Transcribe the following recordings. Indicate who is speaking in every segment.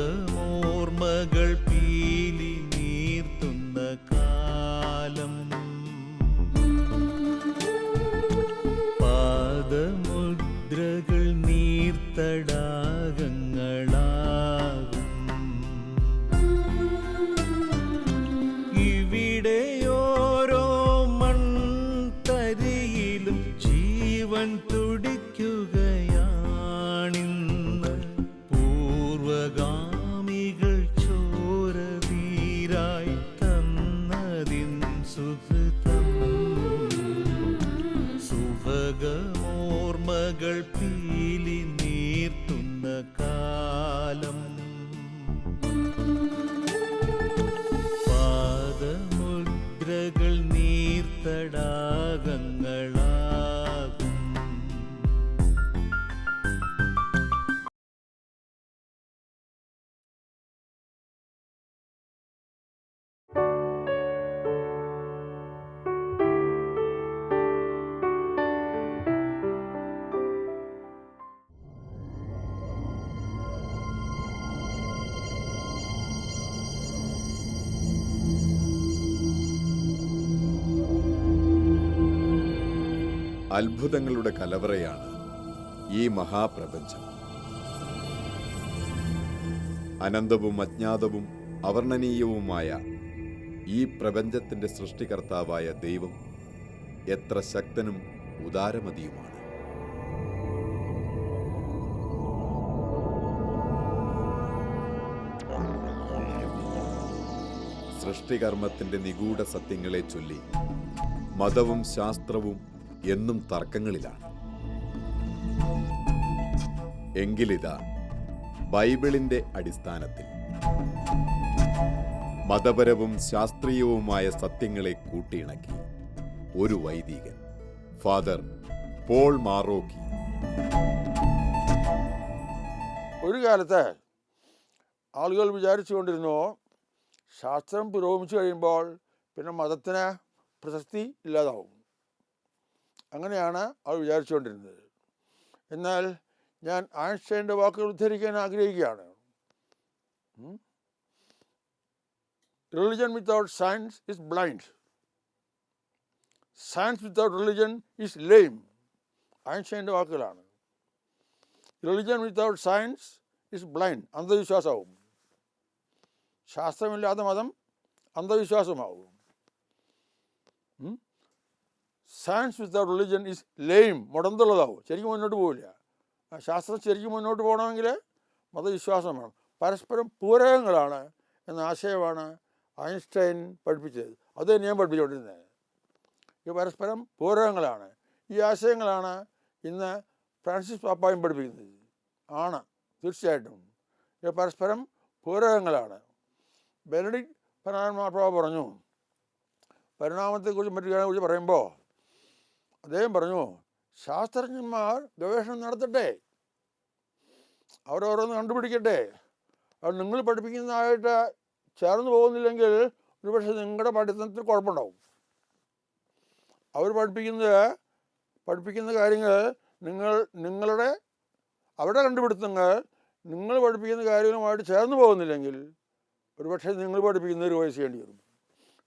Speaker 1: സുഭഗമോർമകൾ പീലി നീർത്തുന്ന കാലം, പാദമുദ്രകൾ നീർത്തടാകങ്ങളാകും. ഇവിടെയോരോ മൺതരിയിലും ജീവൻ തുടിക്കുകയാണിന്ന്. പൂർവഗാമികൾ ചോരതീരായി തന്നതിൻ സുഹൃതം. സുഭഗമോർമകൾ പീലി നീർത്തുന്ന കാലം, പാദമുദ്രകൾ നീർത്തടാകങ്ങളാകും.
Speaker 2: അത്ഭുതങ്ങളുടെ കലവറയാണ് ഈ മഹാപ്രപഞ്ചം. അനന്തവും അജ്ഞാതവും അവർണ്ണനീയവുമായ ഈ പ്രപഞ്ചത്തിന്റെ സൃഷ്ടികർത്താവായ ദൈവം എത്ര ശക്തനും ഉദാരമതിയുമാണ്. സൃഷ്ടികർമ്മത്തിന്റെ നിഗൂഢ സത്യങ്ങളെ ചൊല്ലി മതവും ശാസ്ത്രവും എന്നും തർക്കങ്ങളിലാണ്. എങ്കിലിതാ ബൈബിളിന്റെ അടിസ്ഥാനത്തിൽ മതപരവും ശാസ്ത്രീയവുമായ സത്യങ്ങളെ കൂട്ടിയിണക്കി ഒരു വൈദികൻ, ഫാദർ പോൾ മാറോക്കി.
Speaker 3: ഒരു കാലത്ത് ആളുകൾ വിചാരിച്ചുകൊണ്ടിരുന്നു, ശാസ്ത്രം പുരോഗമിച്ചു കഴിയുമ്പോൾ പിന്നെ മതത്തിന് പ്രസക്തി ഇല്ലാതാവും. അങ്ങനെയാണ് അവർ വിചാരിച്ചുകൊണ്ടിരുന്നത്. എന്നാൽ ഞാൻ ഐൻസ്റ്റൈൻ്റെ വാക്കുകൾ ഉദ്ധരിക്കാൻ ആഗ്രഹിക്കുകയാണ്. Religion without science is blind, science without religion is lame. ഐൻസ്റ്റൈൻ്റെ വാക്കുകളാണ്. Religion without science is blind, അന്ധവിശ്വാസമാവും. ശാസ്ത്രമില്ലാത്ത മതം അന്ധവിശ്വാസമാവും. Science without religion is lame, മുടന്തുള്ളതാവും, ശരിക്കും മുന്നോട്ട് പോവില്ല. ശാസ്ത്രം ശരിക്കും മുന്നോട്ട് പോകണമെങ്കിൽ മതവിശ്വാസം വേണം. പരസ്പരം പൂരകങ്ങളാണ് എന്ന ആശയമാണ് ഐൻസ്റ്റൈൻ പഠിപ്പിച്ചത്. അത് ഞാൻ പഠിപ്പിച്ചുകൊണ്ടിരുന്നത്. ഈ പരസ്പരം പൂരകങ്ങളാണ്. ഈ ആശയങ്ങളാണ് ഇന്ന് ഫ്രാൻസിസ് പാപ്പായും പഠിപ്പിക്കുന്നത്. ആണ്, തീർച്ചയായിട്ടും ഇത് പരസ്പരം പൂരകങ്ങളാണ്. ബെനഡിക്ട് മാർപ്പാപ്പ പറഞ്ഞു, പരിണാമത്തെക്കുറിച്ച് മറ്റു കാര്യങ്ങളെക്കുറിച്ച് പറയുമ്പോൾ അദ്ദേഹം പറഞ്ഞു, ശാസ്ത്രജ്ഞന്മാർ ഗവേഷണം നടത്തട്ടെ, അവരോരോന്ന് കണ്ടുപിടിക്കട്ടെ. അത് നിങ്ങൾ പഠിപ്പിക്കുന്നതായിട്ട് ചേർന്ന് പോകുന്നില്ലെങ്കിൽ ഒരുപക്ഷെ നിങ്ങളുടെ പഠിത്തത്തിൽ കുഴപ്പമുണ്ടാവും. അവർ പഠിപ്പിക്കുന്ന കാര്യങ്ങൾ അവരുടെ കണ്ടുപിടുത്തങ്ങൾ നിങ്ങൾ പഠിപ്പിക്കുന്ന കാര്യങ്ങളുമായിട്ട് ചേർന്ന് പോകുന്നില്ലെങ്കിൽ ഒരുപക്ഷെ നിങ്ങൾ പഠിപ്പിക്കുന്ന ഒരു വയസ്സ് ചെയ്യേണ്ടി വരും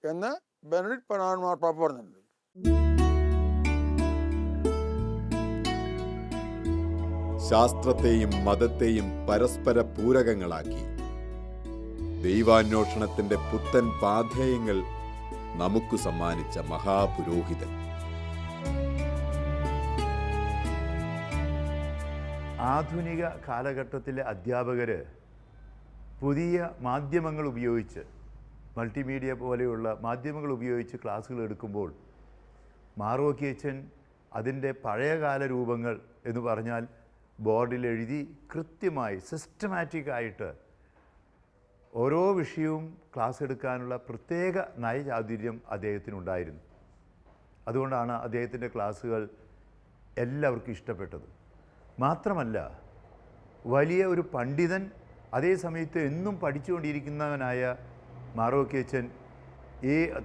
Speaker 3: എന്ന് ബെനഡിക്ട് പതിനാറാം മാർപ്പാപ്പ പറഞ്ഞിട്ടുണ്ട്.
Speaker 2: ശാസ്ത്രത്തെയും മതത്തെയും പരസ്പര പൂരകങ്ങളാക്കി ദൈവാന്വേഷണത്തിന്റെ പുത്തൻ പാഥേയങ്ങൾ നമുക്ക് സമ്മാനിച്ച മഹാപുരോഹിതൻ.
Speaker 4: ആധുനിക കാലഘട്ടത്തിലെ അധ്യാപകർ പുതിയ മാധ്യമങ്ങൾ ഉപയോഗിച്ച്, മൾട്ടിമീഡിയ പോലെയുള്ള മാധ്യമങ്ങൾ ഉപയോഗിച്ച് ക്ലാസ്സുകൾ എടുക്കുമ്പോൾ മാറോക്കിയച്ചൻ അതിൻ്റെ പഴയകാല രൂപങ്ങൾ എന്ന് പറഞ്ഞാൽ ബോർഡിൽ എഴുതി കൃത്യമായി സിസ്റ്റമാറ്റിക്കായിട്ട് ഓരോ വിഷയവും ക്ലാസ് എടുക്കാനുള്ള പ്രത്യേക നയചാതുര്യം അദ്ദേഹത്തിനുണ്ടായിരുന്നു. അതുകൊണ്ടാണ് അദ്ദേഹത്തിൻ്റെ ക്ലാസ്സുകൾ എല്ലാവർക്കും ഇഷ്ടപ്പെട്ടത്. മാത്രമല്ല, വലിയ ഒരു പണ്ഡിതൻ, അതേ സമയത്ത് എന്നും പഠിച്ചുകൊണ്ടിരിക്കുന്നവനായ മാറോക്കിയച്ചൻ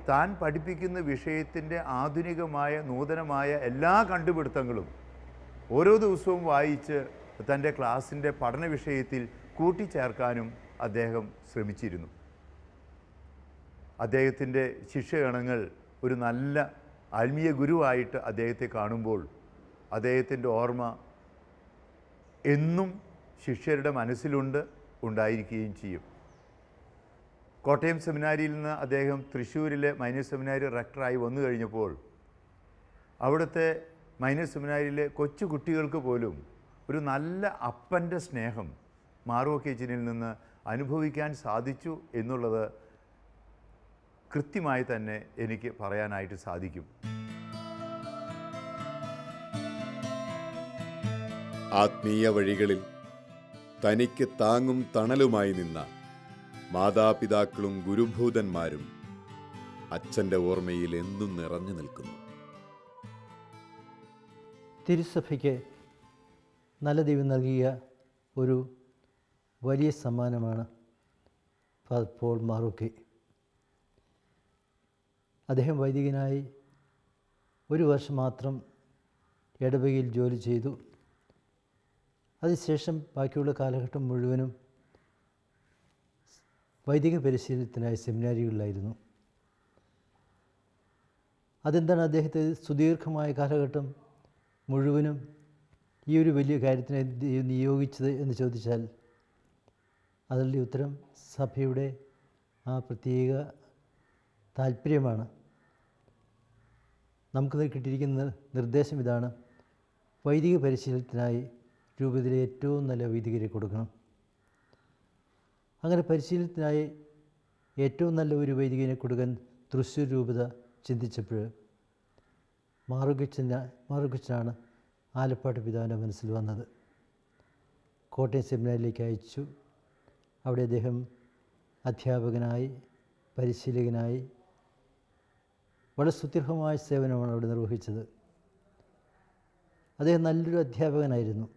Speaker 4: താൻ പഠിപ്പിക്കുന്ന വിഷയത്തിൻ്റെ ആധുനികമായ നൂതനമായ എല്ലാ കണ്ടുപിടുത്തങ്ങളും ഓരോ ദിവസവും വായിച്ച് തൻ്റെ ക്ലാസ്സിൻ്റെ പഠന വിഷയത്തിൽ കൂട്ടിച്ചേർക്കാനും അദ്ദേഹം ശ്രമിച്ചിരുന്നു. അദ്ദേഹത്തിൻ്റെ ശിഷ്യഗണങ്ങൾ ഒരു നല്ല ആത്മീയ ഗുരുവായിട്ട് അദ്ദേഹത്തെ കാണുമ്പോൾ അദ്ദേഹത്തിൻ്റെ ഓർമ്മ എന്നും ശിഷ്യരുടെ മനസ്സിലുണ്ട്, ഉണ്ടായിരിക്കുകയും ചെയ്യും. കോട്ടയം സെമിനാരിയിൽ നിന്ന് അദ്ദേഹം തൃശ്ശൂരിലെ മൈനർ സെമിനാരി റെക്ടറായി വന്നു കഴിഞ്ഞപ്പോൾ അവിടുത്തെ മൈനർ സെമിനാരിയിലെ കൊച്ചു കുട്ടികൾക്ക് പോലും ഒരു നല്ല അപ്പൻ്റെ സ്നേഹം മാറോക്കിയച്ചനിൽ നിന്ന് അനുഭവിക്കാൻ സാധിച്ചു എന്നുള്ളത് കൃത്യമായി തന്നെ എനിക്ക് പറയാനായിട്ട് സാധിക്കും.
Speaker 2: ആത്മീയ വഴികളിൽ തനിക്ക് താങ്ങും തണലുമായി നിന്ന മാതാപിതാക്കളും ഗുരുഭൂതന്മാരും അച്ഛൻ്റെ ഓർമ്മയിൽ എന്നും നിറഞ്ഞു നിൽക്കുന്നു.
Speaker 5: തിരുസഭയ്ക്ക് നല്ല ദൈവം നൽകിയ ഒരു വലിയ സമ്മാനമാണ് ഫാദർ പോൾ മാറോക്കി. അദ്ദേഹം വൈദികനായി ഒരു വർഷം മാത്രം ഇടവകയിൽ ജോലി ചെയ്തു. അതിനുശേഷം ബാക്കിയുള്ള കാലഘട്ടം മുഴുവനും വൈദിക പരിശീലനത്തിനായി സെമിനാരികളിലായിരുന്നു. അതെന്താണ് അദ്ദേഹത്തെ സുദീർഘമായ കാലഘട്ടം മുഴുവനും ഈ ഒരു വലിയ കാര്യത്തിനെ നിയോഗിച്ചത് എന്ന് ചോദിച്ചാൽ അതിൻ്റെ ഉത്തരം സഭയുടെ ആ പ്രത്യേക താല്പര്യമാണ്. നമുക്ക് കിട്ടിയിരിക്കുന്ന നിർദ്ദേശം ഇതാണ്: വൈദിക പരിശീലനത്തിനായി രൂപതയിലെ ഏറ്റവും നല്ല വൈദികരെ കൊടുക്കണം. അങ്ങനെ പരിശീലനത്തിനായി ഏറ്റവും നല്ല ഒരു വൈദികനെ കൊടുക്കാൻ തൃശ്ശൂർ രൂപത ചിന്തിച്ചപ്പോൾ മാറോക്കിയച്ചനാണ് ആലപ്പാട്ട് പിതാവിൻ്റെ മനസ്സിൽ വന്നത്. കോട്ടയം സെമിനാരിലേക്ക് അയച്ചു. അവിടെ അദ്ദേഹം അധ്യാപകനായി, പരിശീലകനായി വളരെ സുദീർഘമായ സേവനമാണ് അവിടെ നിർവഹിച്ചത്. അദ്ദേഹം നല്ലൊരു അധ്യാപകനായിരുന്നു.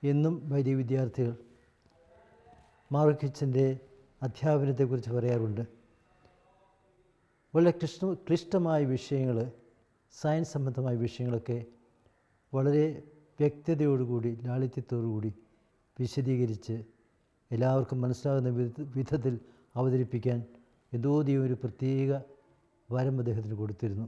Speaker 5: എന്നും വൈദിക വിദ്യാർത്ഥികൾ മാറോക്കിയച്ചൻ്റെ അധ്യാപനത്തെക്കുറിച്ച് പറയാറുണ്ട്. വളരെ ക്ലിഷ്ടമായ വിഷയങ്ങൾ, സയൻസ് സംബന്ധമായ വിഷയങ്ങളൊക്കെ വളരെ വ്യക്തതയോടുകൂടി, ലാളിത്യത്തോടുകൂടി വിശദീകരിച്ച് എല്ലാവർക്കും മനസ്സിലാകുന്ന വിധത്തിൽ അവതരിപ്പിക്കാൻ എന്തോ ദൈവം ഒരു പ്രത്യേക വരം അദ്ദേഹത്തിന് കൊടുത്തിരുന്നു.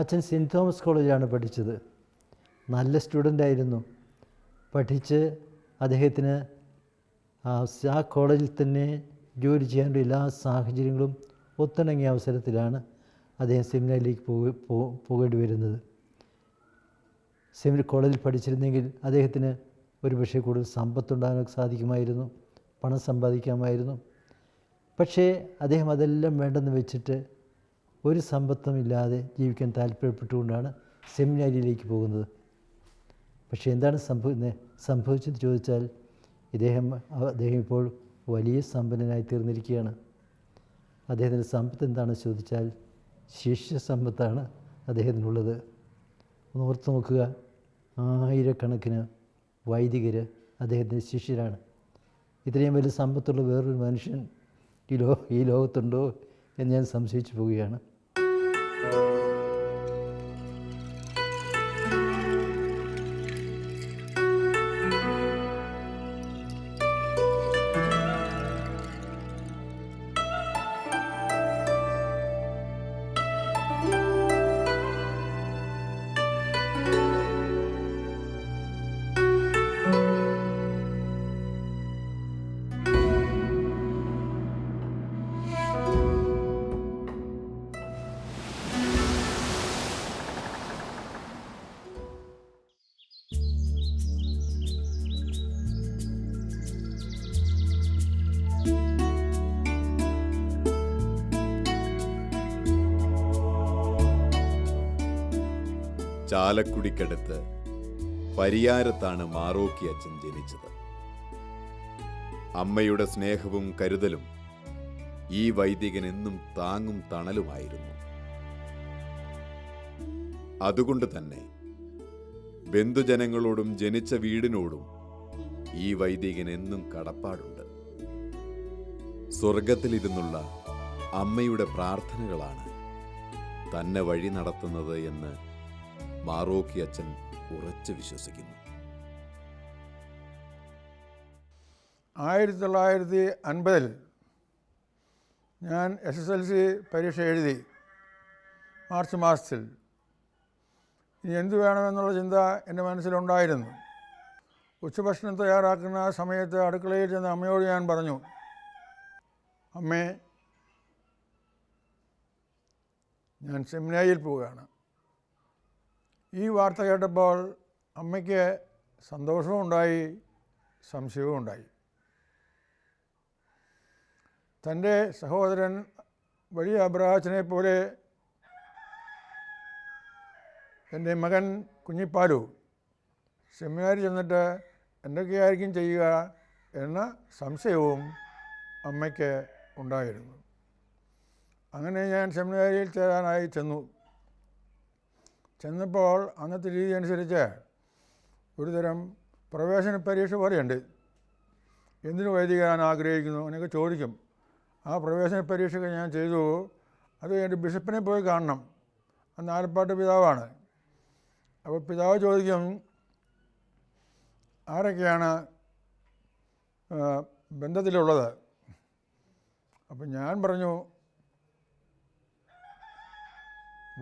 Speaker 5: അച്ഛൻ സെൻറ്റ് തോമസ് കോളേജിലാണ് പഠിച്ചത്. നല്ല സ്റ്റുഡൻ്റായിരുന്നു. പഠിച്ച് അദ്ദേഹത്തിന് ആ കോളേജിൽ തന്നെ ജോലി ചെയ്യാനുള്ള എല്ലാ സാഹചര്യങ്ങളും ഒത്തിണങ്ങിയ അവസരത്തിലാണ് അദ്ദേഹം സെമിനാരിലേക്ക് പോകേണ്ടി വരുന്നത്. കോളേജിൽ പഠിച്ചിരുന്നെങ്കിൽ അദ്ദേഹത്തിന് ഒരുപക്ഷെ കൂടുതൽ സമ്പത്തുണ്ടാകാൻ സാധിക്കുമായിരുന്നു, പണം സമ്പാദിക്കാമായിരുന്നു. പക്ഷേ അദ്ദേഹം അതെല്ലാം വേണ്ടെന്ന് വെച്ചിട്ട് ഒരു സമ്പത്തുമില്ലാതെ ജീവിക്കാൻ താല്പര്യപ്പെട്ടുകൊണ്ടാണ് സെമിനാരിയിലേക്ക് പോകുന്നത്. പക്ഷേ എന്താണ് സംഭവിച്ചത് ചോദിച്ചാൽ അദ്ദേഹം ഇപ്പോൾ വലിയ സമ്പന്നനായി തീർന്നിരിക്കുകയാണ്. അദ്ദേഹത്തിൻ്റെ സമ്പത്ത് എന്താണെന്ന് ചോദിച്ചാൽ ശിഷ്യ സമ്പത്താണ് അദ്ദേഹത്തിനുള്ളത്. ഒന്ന് ഓർത്ത് നോക്കുക, ആയിരക്കണക്കിന് വൈദികർ അദ്ദേഹത്തിൻ്റെ ശിഷ്യരാണ്. ഇത്രയും വലിയ സമ്പത്തുള്ള വേറൊരു മനുഷ്യൻ ഈ ലോകത്തുണ്ടോ എന്ന് ഞാൻ സംശയിച്ചു പോവുകയാണ്.
Speaker 2: ചാലക്കുടിക്കടുത്ത് പരിയാരത്താണ് മാറോക്കി അച്ഛൻ ജനിച്ചത്. അമ്മയുടെ സ്നേഹവും കരുതലും ഈ വൈദികൻ എന്നും താങ്ങും തണലുമായിരുന്നു. അതുകൊണ്ട് തന്നെ ബന്ധുജനങ്ങളോടും ജനിച്ച വീടിനോടും ഈ വൈദികൻ എന്നും കടപ്പാടുണ്ട്. സ്വർഗത്തിലിരുന്നുള്ള അമ്മയുടെ പ്രാർത്ഥനകളാണ് തന്നെ വഴി നടത്തുന്നത് എന്ന് മാറോക്കി അച്ഛൻ ഉറച്ചു വിശ്വസിക്കുന്നു.
Speaker 3: 1950 ഞാൻ SSLC പരീക്ഷ എഴുതി മാർച്ച് മാസത്തിൽ. ഇനി എന്തു വേണമെന്നുള്ള ചിന്ത എൻ്റെ മനസ്സിലുണ്ടായിരുന്നു. ഉച്ചഭക്ഷണം തയ്യാറാക്കുന്ന സമയത്ത് അടുക്കളയിൽ ചെന്ന് അമ്മയോട് ഞാൻ പറഞ്ഞു, അമ്മേ, ഞാൻ സെമിനാരിയിൽ പോവുകയാണ്. ഈ വാർത്ത കേട്ടപ്പോൾ അമ്മയ്ക്ക് സന്തോഷവും ഉണ്ടായി, സംശയവും ഉണ്ടായി. തൻ്റെ സഹോദരൻ വലിയ അബ്രഹാച്ചനെ പോലെ എൻ്റെ മകൻ കുഞ്ഞിപ്പാലു സെമിനാരി ചെന്നിട്ട് എന്തൊക്കെയായിരിക്കും ചെയ്യുക എന്ന സംശയവും അമ്മയ്ക്ക് ഉണ്ടായിരുന്നു. അങ്ങനെ ഞാൻ സെമിനാരിയിൽ ചേരാനായി ചെന്നപ്പോൾ അന്നത്തെ രീതി അനുസരിച്ച് ഒരുതരം പ്രവേശന പരീക്ഷ പോലെയുണ്ട്. എന്തിനു വൈദികൻ ആഗ്രഹിക്കുന്നു എന്നൊക്കെ ചോദിക്കും. ആ പ്രവേശന പരീക്ഷയൊക്കെ ഞാൻ ചെയ്തു. അത് എൻ്റെ ബിഷപ്പിനെ പോയി കാണണം. അന്ന് ആലപ്പാട്ട് പിതാവാണ്. അപ്പോൾ പിതാവ് ചോദിക്കും, ആരൊക്കെയാണ് ബന്ധത്തിലുള്ളത്? അപ്പം ഞാൻ പറഞ്ഞു,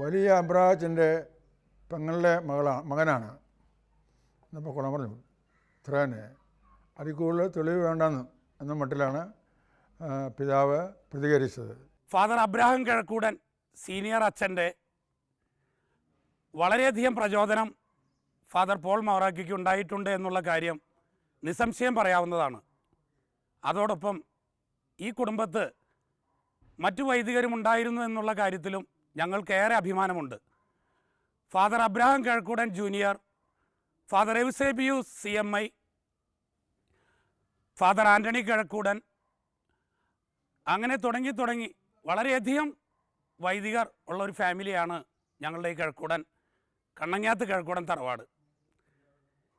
Speaker 3: വലിയ അബ്രഹാച്ചൻ്റെ പെങ്ങളുടെ മകനാണ്. എന്നപ്പോൾ കുളം പറഞ്ഞു, ഇത്ര തന്നെ, അതിൽ കൂടുതൽ തെളിവ് വേണ്ടെന്ന് എന്ന മട്ടിലാണ് പിതാവ് പ്രതികരിച്ചത്.
Speaker 6: ഫാദർ അബ്രഹാം കിഴക്കൂടൻ സീനിയർ അച്ഛൻ്റെ വളരെയധികം പ്രചോദനം ഫാദർ പോൾ മൗറാക്കിക്ക് ഉണ്ടായിട്ടുണ്ട് എന്നുള്ള കാര്യം നിസ്സംശയം പറയാവുന്നതാണ്. അതോടൊപ്പം ഈ കുടുംബത്ത് മറ്റു വൈദികരും ഉണ്ടായിരുന്നു എന്നുള്ള കാര്യത്തിലും ഞങ്ങൾക്കേറെ അഭിമാനമുണ്ട്. Father Abraham Kizhakkudan junior, father Eusebius CMI, father Antony Kizhakkudan, അങ്ങനെ തുടങ്ങി വളരെയധികം വൈദികർ ഉള്ള ഒരു ഫാമിലിയാണ് ഞങ്ങളുടെ ഈ കിഴക്കൂടൻ, കണ്ണങ്ങാത്ത് കിഴക്കൂടൻ തറവാട്.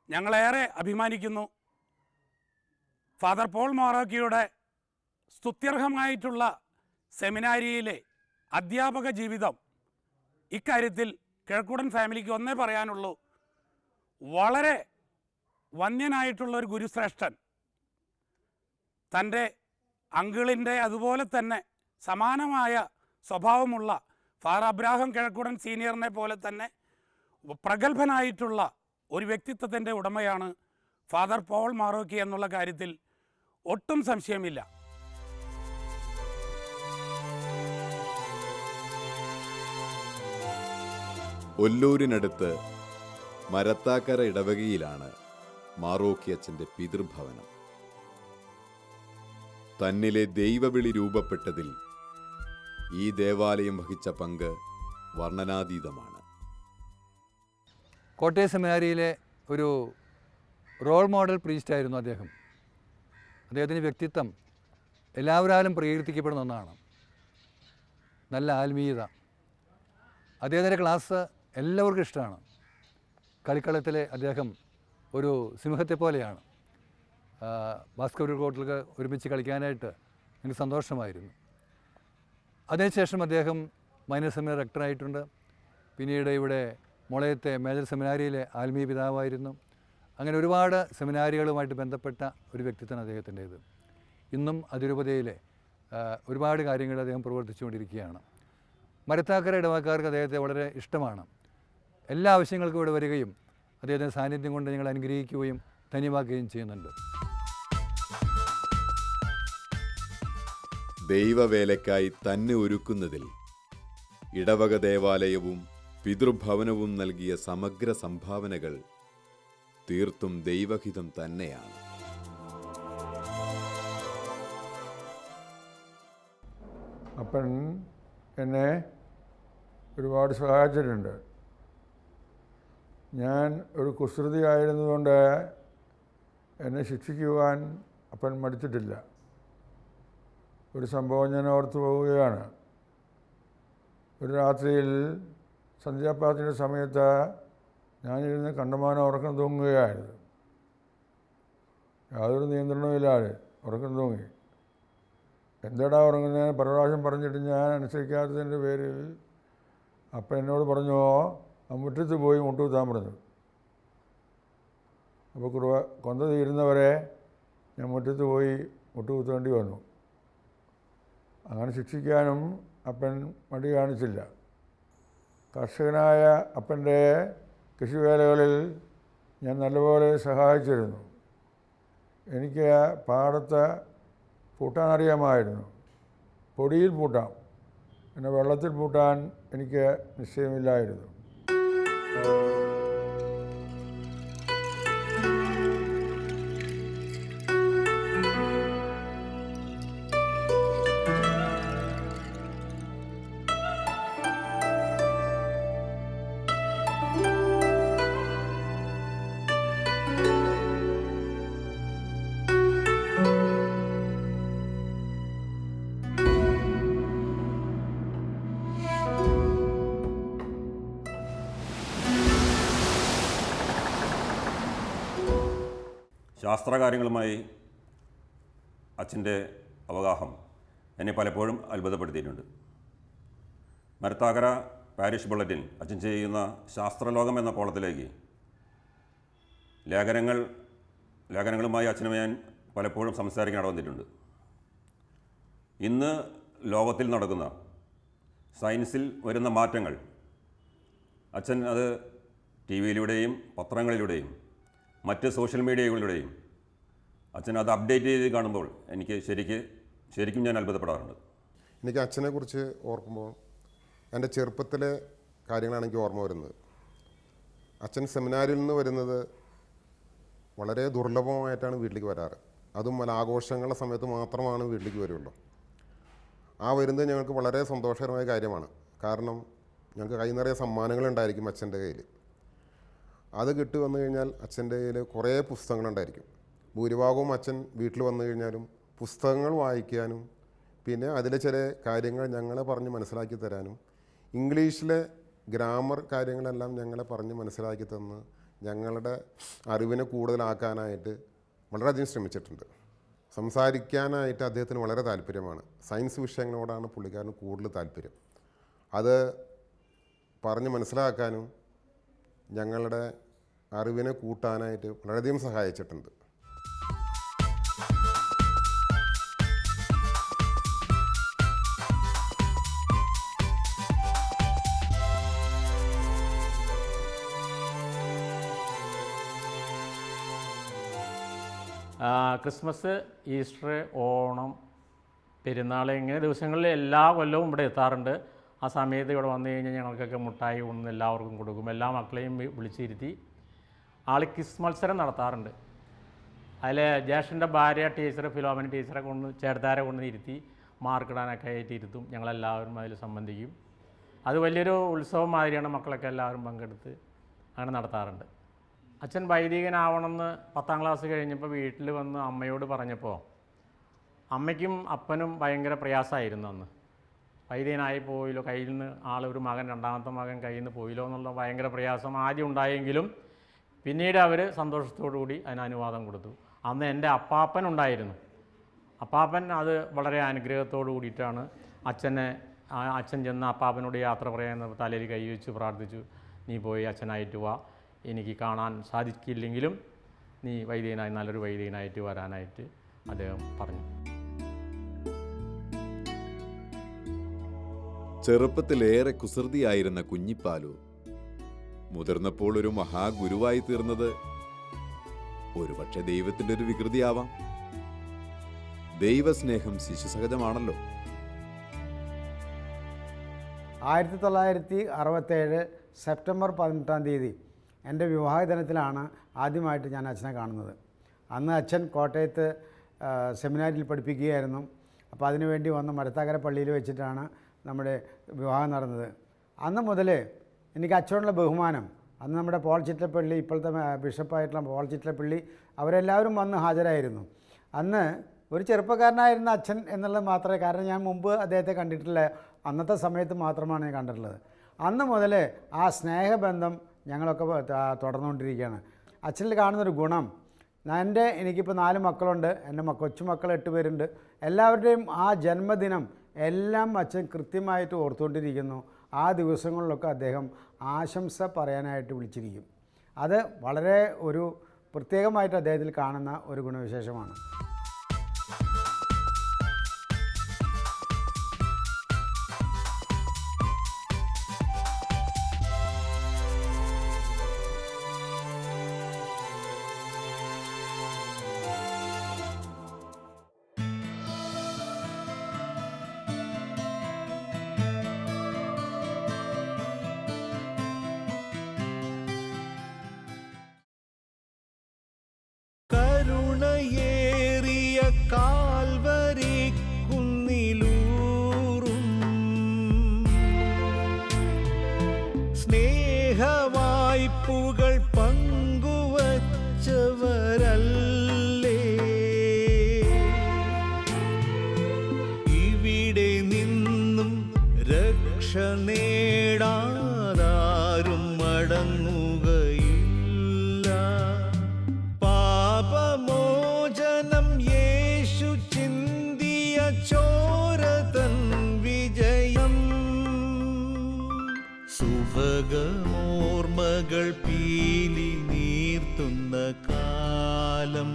Speaker 6: ഞങ്ങളേറെ അഭിമാനിക്കുന്നു. ഫാദർ പോൾ മൗറാക്കിയുടെ സ്തുത്യർഹമായിട്ടുള്ള സെമിനാരിയിലെ അധ്യാപക ജീവിതം, ഇക്കാര്യത്തിൽ കിഴക്കൂടൻ ഫാമിലിക്ക് ഒന്നേ പറയാനുള്ളൂ, വളരെ വന്യനായിട്ടുള്ള ഒരു ഗുരുശ്രേഷ്ഠൻ. തൻ്റെ അങ്കിളിൻ്റെ അതുപോലെ തന്നെ സമാനമായ സ്വഭാവമുള്ള ഫാദർ അബ്രഹാം കിഴക്കൂടൻ സീനിയറിനെ പോലെ തന്നെ പ്രഗത്ഭനായിട്ടുള്ള ഒരു വ്യക്തിത്വത്തിൻ്റെ ഉടമയാണ് ഫാദർ പോൾ മൗറാക്കി എന്നുള്ള കാര്യത്തിൽ ഒട്ടും സംശയമില്ല.
Speaker 2: ഒല്ലൂരിനടുത്ത് മരത്താക്കര ഇടവകയിലാണ് മാറോക്കി അച്ഛൻ്റെ പിതൃഭവനം. തന്നിലെ ദൈവവിളി രൂപപ്പെട്ടതിൽ ഈ ദേവാലയം വഹിച്ച പങ്ക് വർണ്ണനാതീതമാണ്.
Speaker 7: കോട്ടയം സെമിനാരിയിലെ ഒരു റോൾ മോഡൽ പ്രീസ്റ്റായിരുന്നു അദ്ദേഹം. അദ്ദേഹത്തിൻ്റെ വ്യക്തിത്വം എല്ലാവരാലും പ്രകീർത്തിക്കപ്പെടുന്ന ഒന്നാണ്. നല്ല ആത്മീയത. അദ്ദേഹത്തിൻ്റെ ക്ലാസ് എല്ലാവർക്കും ഇഷ്ടമാണ്. കളിക്കളത്തിലെ അദ്ദേഹം ഒരു സിംഹത്തെ പോലെയാണ്. ബാസ്കറ്റ് കോർട്ടിലൊക്കെ ഒരുമിച്ച് കളിക്കാനായിട്ട് എനിക്ക് സന്തോഷമായിരുന്നു. അതിനുശേഷം അദ്ദേഹം മൈനർ സെമിനാരി റെക്ടറായിട്ടുണ്ട്. പിന്നീട് ഇവിടെ മുളയത്തെ മേജർ സെമിനാരിയിലെ ആത്മീയ പിതാവായിരുന്നു. അങ്ങനെ ഒരുപാട് സെമിനാരികളുമായിട്ട് ബന്ധപ്പെട്ട ഒരു വ്യക്തിത്വമാണ് അദ്ദേഹത്തിൻ്റേത്. ഇന്നും അതിരൂപതയിലെ ഒരുപാട് കാര്യങ്ങൾ അദ്ദേഹം പ്രവർത്തിച്ചുകൊണ്ടിരിക്കുകയാണ്. മരത്താക്കര ഇടവക്കാർക്ക് അദ്ദേഹത്തെ വളരെ ഇഷ്ടമാണ്. എല്ലാ ആവശ്യങ്ങൾക്കും ഇവിടെ വരികയും അദ്ദേഹത്തിൻ്റെ സാന്നിധ്യം കൊണ്ട് ഞങ്ങൾ അനുഗ്രഹിക്കുകയും ധന്യമാക്കുകയും ചെയ്യുന്നുണ്ട്.
Speaker 2: ദൈവവേലയ്ക്കായി തന്നെ ഒരുക്കുന്നതിൽ ഇടവക ദേവാലയവും പിതൃഭവനവും നൽകിയ സമഗ്ര സംഭാവനകൾ തീർത്തും ദൈവഹിതം തന്നെയാണ്.
Speaker 3: അപ്പൻ എന്നെ ഒരുപാട് സഹായിച്ചിട്ടുണ്ട്. ഞാൻ ഒരു കുസൃതി ആയിരുന്നതുകൊണ്ട് എന്നെ ശിക്ഷിക്കുവാൻ അപ്പൻ മടിച്ചിട്ടില്ല. ഒരു സംഭവം ഞാൻ ഓർത്തു പോവുകയാണ്. ഒരു രാത്രിയിൽ സന്ധ്യാപ്രാർത്ഥനയുടെ സമയത്ത് ഞാനിരുന്ന് കണ്ടമാനം ഉറക്കം തൂങ്ങുകയായിരുന്നു. യാതൊരു നിയന്ത്രണവുമില്ലാതെ ഉറക്കം തൂങ്ങി. എന്താടാ ഉറങ്ങുന്നതിന് പല പ്രാവശ്യം പറഞ്ഞിട്ട് ഞാൻ അനുസരിക്കാത്തതിൻ്റെ പേരിൽ അപ്പം എന്നോട് പറഞ്ഞു, ആ മുറ്റത്ത് പോയി മുട്ടുകുത്താൻ പറഞ്ഞു. അപ്പോൾ കൊന്ത തീരുന്നവരെ ഞാൻ മുറ്റത്ത് പോയി മുട്ടുകുത്തേണ്ടി വന്നു. അങ്ങനെ ശിക്ഷിക്കാനും അപ്പൻ മടി കാണിച്ചില്ല. കർഷകനായ അപ്പൻ്റെ കൃഷിവേലകളിൽ ഞാൻ നല്ലപോലെ സഹായിച്ചിരുന്നു. എനിക്ക് പാടത്ത് പൂട്ടാനറിയാമായിരുന്നു. പൊടിയിൽ പൂട്ടാം, പിന്നെ വെള്ളത്തിൽ പൂട്ടാൻ എനിക്ക് നിശ്ചയമില്ലായിരുന്നു.
Speaker 8: ശാസ്ത്രകാര്യങ്ങളുമായി അച്ഛൻ്റെ അവഗാഹം എന്നെ പലപ്പോഴും അത്ഭുതപ്പെടുത്തിയിട്ടുണ്ട്. മരത്താക്കര പാരിഷ് ബുള്ളറ്റിൻ അച്ഛൻ ചെയ്യുന്ന ശാസ്ത്രലോകം എന്ന കോളത്തിലേക്ക് ലേഖനങ്ങളുമായി അച്ഛനുമായി ഞാൻ പലപ്പോഴും സംസാരിക്കാൻ വന്നിട്ടുണ്ട്. ഇന്ന് ലോകത്തിൽ നടക്കുന്ന സയൻസിൽ വരുന്ന മാറ്റങ്ങൾ അച്ഛൻ അത് ടി വിയിലൂടെയും പത്രങ്ങളിലൂടെയും മറ്റ് സോഷ്യൽ മീഡിയകളിലൂടെയും അച്ഛൻ അത് അപ്ഡേറ്റ് ചെയ്ത് കാണുമ്പോൾ എനിക്ക് ശരിക്കും ഞാൻ അത്ഭുതപ്പെടാറുണ്ട്.
Speaker 9: എനിക്ക് അച്ഛനെക്കുറിച്ച് ഓർക്കുമ്പോൾ എൻ്റെ ചെറുപ്പത്തിലെ കാര്യങ്ങളാണ് എനിക്ക് ഓർമ്മ വരുന്നത്. അച്ഛൻ സെമിനാരിൽ നിന്ന് വരുന്നത് വളരെ ദുർലഭമായിട്ടാണ് വീട്ടിലേക്ക് വരാറ്. അതും പല ആഘോഷങ്ങളുടെ സമയത്ത് മാത്രമാണ് വീട്ടിലേക്ക് വരുള്ളൂ. ആ വരുന്നത് ഞങ്ങൾക്ക് വളരെ സന്തോഷകരമായ കാര്യമാണ്. കാരണം ഞങ്ങൾക്ക് കൈ നിറയെ സമ്മാനങ്ങളുണ്ടായിരിക്കും അച്ഛൻ്റെ കയ്യിൽ. അത് കിട്ടി വന്നു കഴിഞ്ഞാൽ അച്ഛൻ്റെ കയ്യിൽ കുറേ പുസ്തകങ്ങളുണ്ടായിരിക്കും. ഭൂരിഭാഗവും അച്ഛൻ വീട്ടിൽ വന്നു കഴിഞ്ഞാലും പുസ്തകങ്ങൾ വായിക്കാനും പിന്നെ അതിലെ ചില കാര്യങ്ങൾ ഞങ്ങളെ പറഞ്ഞ് മനസ്സിലാക്കി തരാനും ഇംഗ്ലീഷിലെ ഗ്രാമർ കാര്യങ്ങളെല്ലാം ഞങ്ങളെ പറഞ്ഞ് മനസ്സിലാക്കി തന്ന് ഞങ്ങളുടെ അറിവിനെ കൂടുതലാക്കാനായിട്ട് വളരെയധികം ശ്രമിച്ചിട്ടുണ്ട്. സംസാരിക്കാനായിട്ട് അദ്ദേഹത്തിന് വളരെ താല്പര്യമാണ്. സയൻസ് വിഷയങ്ങളോടാണ് പുള്ളിക്കാരന് കൂടുതൽ താല്പര്യം. അത് പറഞ്ഞ് മനസ്സിലാക്കാനും ഞങ്ങളുടെ അറിവിനെ കൂട്ടാനായിട്ട് വളരെയധികം സഹായിച്ചിട്ടുണ്ട്.
Speaker 10: ക്രിസ്മസ്, ഈസ്റ്റർ, ഓണം, പെരുന്നാൾ ഇങ്ങനെ ദിവസങ്ങളിൽ എല്ലാ കൊല്ലവും ഇവിടെ എത്താറുണ്ട്. ആ സമയത്ത് ഇവിടെ വന്നു കഴിഞ്ഞാൽ ഞങ്ങൾക്കൊക്കെ മുട്ടായി കൊണ്ടുവന്ന് എല്ലാവർക്കും കൊടുക്കും. എല്ലാ മക്കളെയും വിളിച്ചിരുത്തി ക്വിസ് മത്സരം നടത്താറുണ്ട്. അതിൽ ജ്യേഷ്ഠൻ്റെ ഭാര്യ ടീച്ചർ ഫിലോമിന ടീച്ചറെ ചേർത്താരെ കൊണ്ട് ഇരുത്തി മാർക്കിടാനൊക്കെ ആയിട്ട് ഇരുത്തും. ഞങ്ങളെല്ലാവരും അതിൽ സംബന്ധിക്കും. അത് വലിയൊരു ഉത്സവം മാതിരിയാണ്. മക്കളൊക്കെ എല്ലാവരും പങ്കെടുത്ത് അങ്ങനെ നടത്താറുണ്ട്. അച്ഛൻ വൈദികനാവണമെന്ന് 10ാം ക്ലാസ് കഴിഞ്ഞപ്പോൾ വീട്ടിൽ വന്ന് അമ്മയോട് പറഞ്ഞപ്പോൾ അമ്മയ്ക്കും അപ്പനും ഭയങ്കര പ്രയാസമായിരുന്നു. അന്ന് വൈദികനായി പോയില്ലോ, കയ്യിൽ നിന്ന് ഒരു മകൻ, രണ്ടാമത്തെ മകൻ കയ്യിൽ നിന്ന് പോയില്ലോ എന്നുള്ള ഭയങ്കര പ്രയാസം ആദ്യം ഉണ്ടായെങ്കിലും പിന്നീട് അവർ സന്തോഷത്തോടു കൂടി അതിന് അനുവാദം കൊടുത്തു. അന്ന് എൻ്റെ അപ്പാപ്പൻ ഉണ്ടായിരുന്നു. അപ്പാപ്പൻ അത് വളരെ അനുഗ്രഹത്തോടു കൂടിയിട്ടാണ് അച്ഛൻ ചെന്ന് അപ്പാപ്പനോട് യാത്ര പറയാൻ തലയിൽ കൈവച്ച് പ്രാർത്ഥിച്ചു. നീ പോയി അച്ഛനായിട്ട് വാ, എനിക്ക് കാണാൻ സാധിക്കില്ലെങ്കിലും നീ വൈദികനായി നല്ലൊരു വൈദികനായിട്ട് വരാനായിട്ട് അദ്ദേഹം പറഞ്ഞു.
Speaker 2: ചെറുപ്പത്തിലേറെ കുസൃതിയായിരുന്ന കുഞ്ഞിപ്പാലു മുതിർന്നപ്പോൾ ഒരു മഹാഗുരുവായി തീർന്നത് ഒരുപക്ഷെ ദൈവത്തിൻ്റെ ഒരു വികൃതിയാവാം. ദൈവസ്നേഹം ശിശുസഹജമാണല്ലോ.
Speaker 11: 1967 സെപ്റ്റംബർ 18-ാം തീയതി എൻ്റെ വിവാഹ ദിനത്തിലാണ് ആദ്യമായിട്ട് ഞാൻ അച്ഛനെ കാണുന്നത്. അന്ന് അച്ഛൻ കോട്ടയത്ത് സെമിനാരിൽ പഠിപ്പിക്കുകയായിരുന്നു. അപ്പോൾ അതിനുവേണ്ടി വന്ന് മരത്താക്കര പള്ളിയിൽ വെച്ചിട്ടാണ് നമ്മുടെ വിവാഹം നടന്നത്. അന്ന് മുതൽ എനിക്ക് അച്ഛനോടുള്ള ബഹുമാനം അന്ന് നമ്മുടെ പോൾ ചിറ്റപ്പള്ളി, ഇപ്പോഴത്തെ ബിഷപ്പായിട്ടുള്ള പോൾ ചിറ്റപ്പള്ളി, അവരെല്ലാവരും വന്ന് ഹാജരായിരുന്നു. അന്ന് ഒരു ചെറുപ്പക്കാരനായിരുന്ന അച്ഛൻ എന്നുള്ളത് മാത്രമേ, കാരണം ഞാൻ മുമ്പ് അദ്ദേഹത്തെ കണ്ടിട്ടില്ല, അന്നത്തെ സമയത്ത് മാത്രമാണ് ഞാൻ കണ്ടിട്ടുള്ളത്. അന്ന് മുതൽ ആ സ്നേഹബന്ധം ഞങ്ങളൊക്കെ തുടർന്നുകൊണ്ടിരിക്കുകയാണ്. അച്ഛനിൽ കാണുന്നൊരു ഗുണം, എനിക്കിപ്പോൾ 4 മക്കളുണ്ട്, എൻ്റെ കൊച്ചുമക്കൾ 8 പേരുണ്ട്. എല്ലാവരുടെയും ആ ജന്മദിനം എല്ലാം അച്ഛൻ കൃത്യമായിട്ട് ഓർത്തുകൊണ്ടിരിക്കുന്നു. ആ ദിവസങ്ങളിലൊക്കെ അദ്ദേഹം ആശംസ പറയാനായിട്ട് വിളിച്ചിരിക്കും. അത് വളരെ ഒരു പ്രത്യേകമായിട്ട് അദ്ദേഹത്തിൽ കാണുന്ന ഒരു ഗുണവിശേഷമാണ്.
Speaker 1: കരുണയേറിയ കാൽവരി കുന്നിലൂറും സ്നേഹവായ്പുകൾ പങ്കുവച്ചവരല്ലേ ഇവിടെ നിന്നും രക്ഷ നേടാതാരും മടങ്ങുകയില്ല. പാപമോചനം യേശു ചിന്തിയ ചോരതൻ വിജയം. സുഭഗമോർമകൾ പീലി നീർത്തുന്ന കാലം